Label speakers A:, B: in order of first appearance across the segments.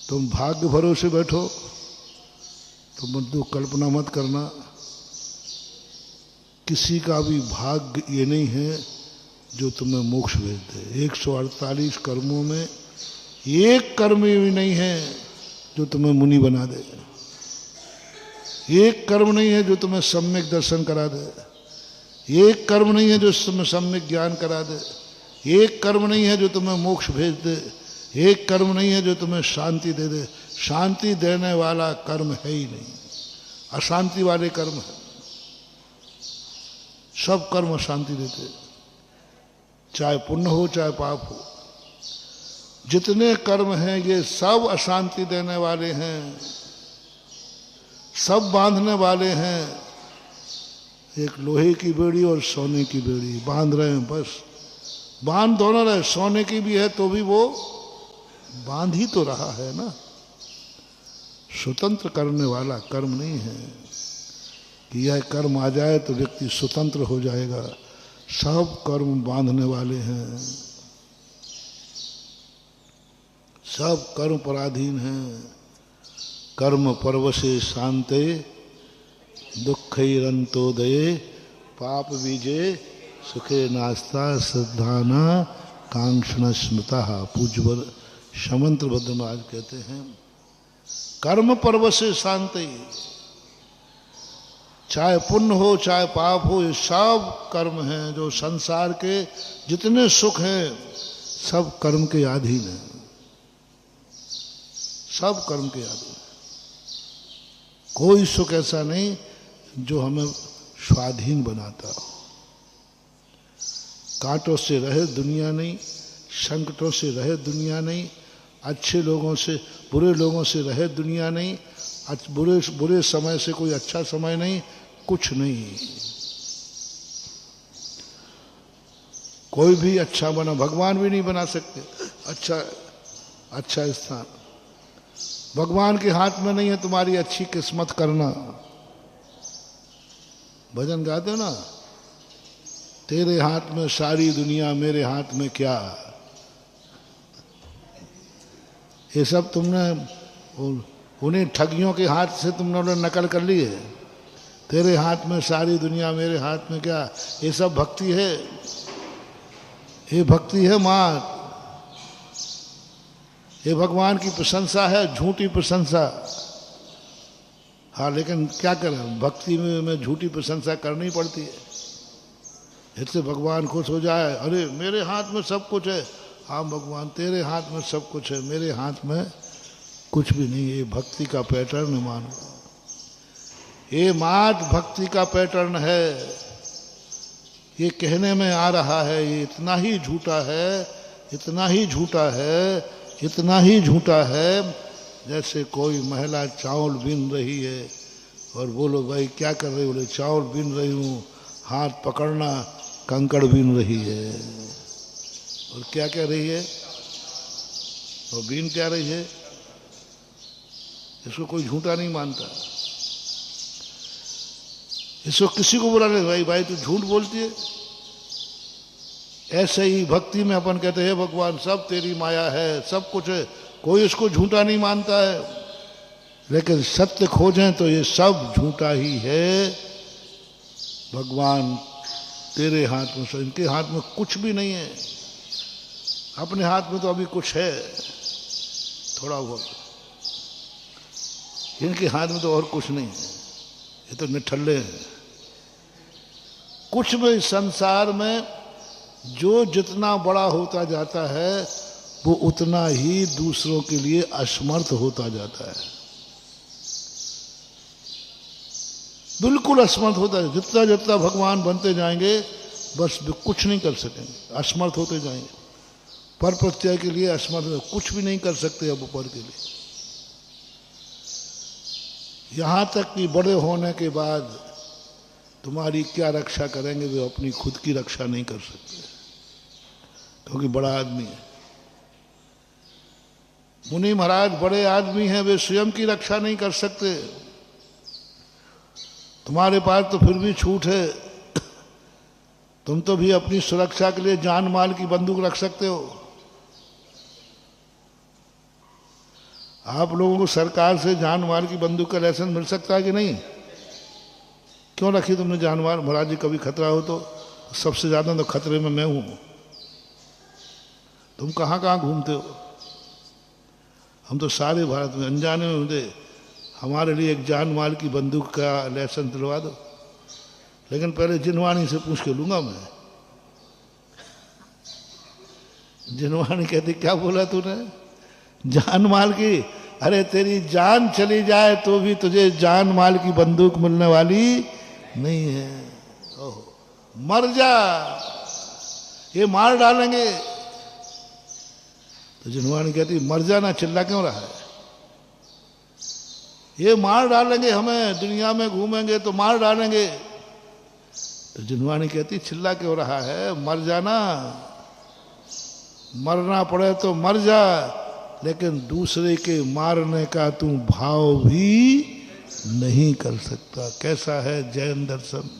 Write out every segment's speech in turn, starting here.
A: तुम भाग्य भरोसे बैठो तो मत कल्पना मत करना, किसी का भी भाग्य ये नहीं है जो तुम्हें मोक्ष भेज दे। 148 कर्मों में एक कर्म भी नहीं है जो तुम्हें मुनि बना दे, एक कर्म नहीं है जो तुम्हें सम्यक दर्शन करा दे, एक कर्म नहीं है जो तुम्हें सम्यक ज्ञान करा दे, एक कर्म नहीं है जो तुम्हें मोक्ष भेज दे, एक कर्म नहीं है जो तुम्हें शांति दे दे। शांति देने वाला कर्म है ही नहीं, अशांति वाले कर्म है। सब कर्म अशांति देते, चाहे पुण्य हो चाहे पाप हो। जितने कर्म हैं ये सब अशांति देने वाले हैं, सब बांधने वाले हैं। एक लोहे की बेड़ी और सोने की बेड़ी बांध रहे हैं, बस बांध दोनों रहे। सोने की भी है तो भी वो बांध ही तो रहा है ना। स्वतंत्र करने वाला कर्म नहीं है कि यह कर्म आ जाए तो व्यक्ति स्वतंत्र हो जाएगा। सब कर्म बांधने वाले हैं, सब कर्म पराधीन हैं। कर्म परवशे शांते दुःखैरन्तोदये पाप बीजे सुखे नास्ता श्रद्धाना कांक्षण स्मृता। पूज्यवर शमंत्र भद्र महाराज कहते हैं कर्म परवशे शांति, चाहे पुण्य हो चाहे पाप हो, ये सब कर्म हैं। जो संसार के जितने सुख हैं सब कर्म के अधीन हैं, सब कर्म के अधीन। कोई सुख ऐसा नहीं जो हमें स्वाधीन बनाता हो। कांटों से रहे दुनिया नहीं, संकटों से रहे दुनिया नहीं, अच्छे लोगों से बुरे लोगों से रहे दुनिया नहीं, बुरे समय से कोई अच्छा समय नहीं, कुछ नहीं। कोई भी अच्छा बना, भगवान भी नहीं बना सकते अच्छा स्थान। भगवान के हाथ में नहीं है तुम्हारी अच्छी किस्मत करना। भजन गाते हो ना, तेरे हाथ में सारी दुनिया मेरे हाथ में क्या। ये सब तुमने उन्हीं ठगियों के हाथ से तुमने नकल कर ली है। तेरे हाथ में सारी दुनिया मेरे हाथ में क्या, ये सब भक्ति है। ये भक्ति है माँ, ये भगवान की प्रशंसा है, झूठी प्रशंसा। हाँ, लेकिन क्या करें, भक्ति में झूठी प्रशंसा करनी पड़ती है। इससे भगवान खुश हो जाए, अरे मेरे हाथ में सब कुछ है। हाँ भगवान, तेरे हाथ में सब कुछ है, मेरे हाथ में कुछ भी नहीं। ये भक्ति का पैटर्न मानो, ये मात भक्ति का पैटर्न है। ये कहने में आ रहा है, ये इतना ही झूठा है, इतना ही झूठा है, इतना ही झूठा है, जैसे कोई महिला चावल बीन रही है और बोलो भाई क्या कर रही हो, बोले चावल बीन रही हूँ, हाथ पकड़ना कंकड़ बीन रही है। और क्या कह रही है, और बीन क्या रही है, इसको कोई झूठा नहीं मानता। इसको किसी को बुला ले, भाई भाई तू झूठ बोलती है। ऐसे ही भक्ति में अपन कहते हैं भगवान सब तेरी माया है, सब कुछ है, कोई इसको झूठा नहीं मानता है। लेकिन सत्य खोजें तो ये सब झूठा ही है। भगवान तेरे हाथ में, इनके हाथ में कुछ भी नहीं है। अपने हाथ में तो अभी कुछ है थोड़ा बहुत, इनके हाथ में तो और कुछ नहीं है। ये तो निठल्ले हैं। कुछ भी संसार में जो जितना बड़ा होता जाता है वो उतना ही दूसरों के लिए असमर्थ होता जाता है। बिल्कुल असमर्थ होता है। जितना जितना भगवान बनते जाएंगे बस कुछ नहीं कर सकेंगे, असमर्थ होते जाएंगे। पर प्रत्यय के लिए असमर्थ, कुछ भी नहीं कर सकते अब ऊपर के लिए। यहां तक कि बड़े होने के बाद तुम्हारी क्या रक्षा करेंगे, वे अपनी खुद की रक्षा नहीं कर सकते क्योंकि बड़ा आदमी है। मुनि महाराज बड़े आदमी हैं, वे स्वयं की रक्षा नहीं कर सकते। तुम्हारे पास तो फिर भी छूट है, तुम तो भी अपनी सुरक्षा के लिए जान माल की बंदूक रख सकते हो। आप लोगों को सरकार से जान माल की बंदूक का लाइसेंस मिल सकता है कि नहीं? क्यों रखी तुमने जान माल? महाराज जी कभी खतरा हो तो सबसे ज्यादा तो खतरे में मैं हूं। तुम कहाँ कहाँ घूमते हो? हम तो सारे भारत में अनजाने में होते। हमारे लिए एक जान माल की बंदूक का लाइसेंस दिलवा दो, लेकिन पहले जिनवानी से पूछ के लूंगा मैं। जिनवानी कहती क्या बोला तूने? जान माल की? अरे तेरी जान चली जाए तो भी तुझे जान माल की बंदूक मिलने वाली नहीं है। ओहो, मर जा, ये मार डालेंगे। तो जिनवानी कहती मर जाना, चिल्ला क्यों रहा है? ये मार डालेंगे हमें, दुनिया में घूमेंगे तो मार डालेंगे। तो जिनवानी कहती चिल्ला क्यों रहा है? मर जाना, मरना पड़े तो मर जा, लेकिन दूसरे के मारने का तू भाव भी नहीं कर सकता। कैसा है जैन दर्शन?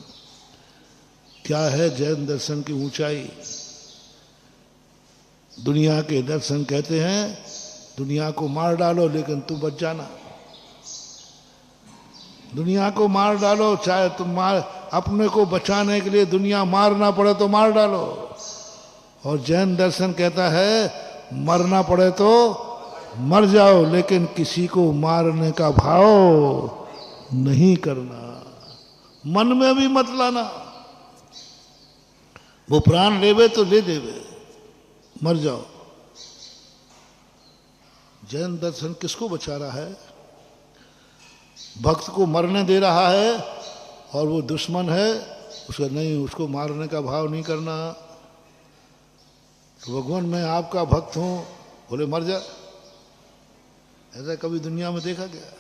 A: क्या है जैन दर्शन की ऊंचाई? दुनिया के दर्शन कहते हैं दुनिया को मार डालो लेकिन तू बच जाना। दुनिया को मार डालो, चाहे तुम अपने को बचाने के लिए दुनिया मारना पड़े तो मार डालो। और जैन दर्शन कहता है मरना पड़े तो मर जाओ, लेकिन किसी को मारने का भाव नहीं करना, मन में भी मत लाना। वो प्राण लेवे तो ले देवे, मर जाओ। जैन दर्शन किसको बचा रहा है? भक्त को मरने दे रहा है, और वो दुश्मन है उसका नहीं, उसको मारने का भाव नहीं करना। तो भगवान मैं आपका भक्त हूं, बोले मर जा। ऐसा कभी दुनिया में देखा गया?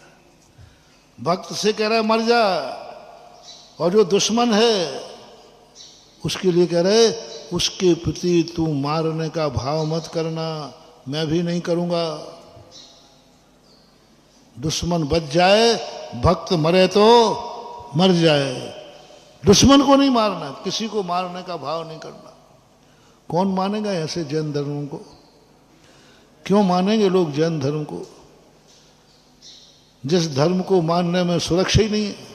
A: भक्त से कह रहा है मर जा, और जो दुश्मन है उसके लिए कह रहे उसके प्रति तू मारने का भाव मत करना, मैं भी नहीं करूंगा। दुश्मन बच जाए, भक्त मरे तो मर जाए। दुश्मन को नहीं मारना, किसी को मारने का भाव नहीं करना। कौन मानेगा ऐसे जैन धर्मों को? क्यों मानेंगे लोग जैन धर्म को? जिस धर्म को मानने में सुरक्षा ही नहीं है,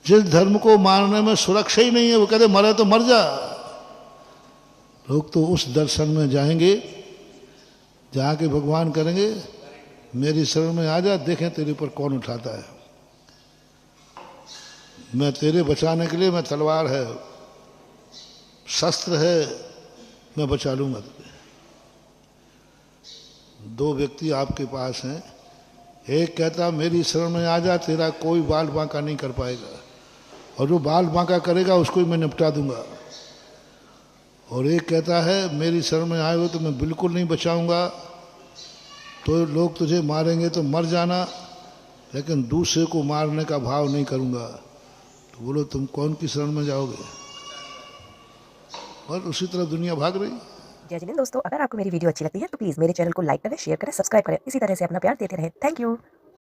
A: जिस धर्म को मानने में सुरक्षा ही नहीं है, वो कहते मरे तो मर जा। लोग तो उस दर्शन में जाएंगे जहां के भगवान करेंगे मेरी शरण में आ जा, देखें तेरे ऊपर कौन उठाता है। मैं तेरे बचाने के लिए, मैं तलवार है, शस्त्र है, मैं बचा लूंगा तुझे। दो व्यक्ति आपके पास हैं, एक कहता मेरी शरण में आ जा, तेरा कोई बाल बांका नहीं कर पाएगा, और जो बाल बांका करेगा उसको ही मैं निपटा दूंगा। और एक कहता है मेरी शरण में आए हो तो मैं बिल्कुल नहीं बचाऊंगा, तो लोग तुझे मारेंगे तो मर जाना, लेकिन दूसरे को मारने का भाव नहीं करूंगा। तो बोलो तुम कौन की शरण में जाओगे? और उसी तरह दुनिया भाग रही।
B: जय जिनेंद्र दोस्तों, अगर आपको मेरी वीडियो अच्छी लगती है तो प्लीज़ मेरे चैनल को लाइक करें, शेयर करें, सब्सक्राइब करें। इसी तरह से अपना प्यार देते रहें। Thank you.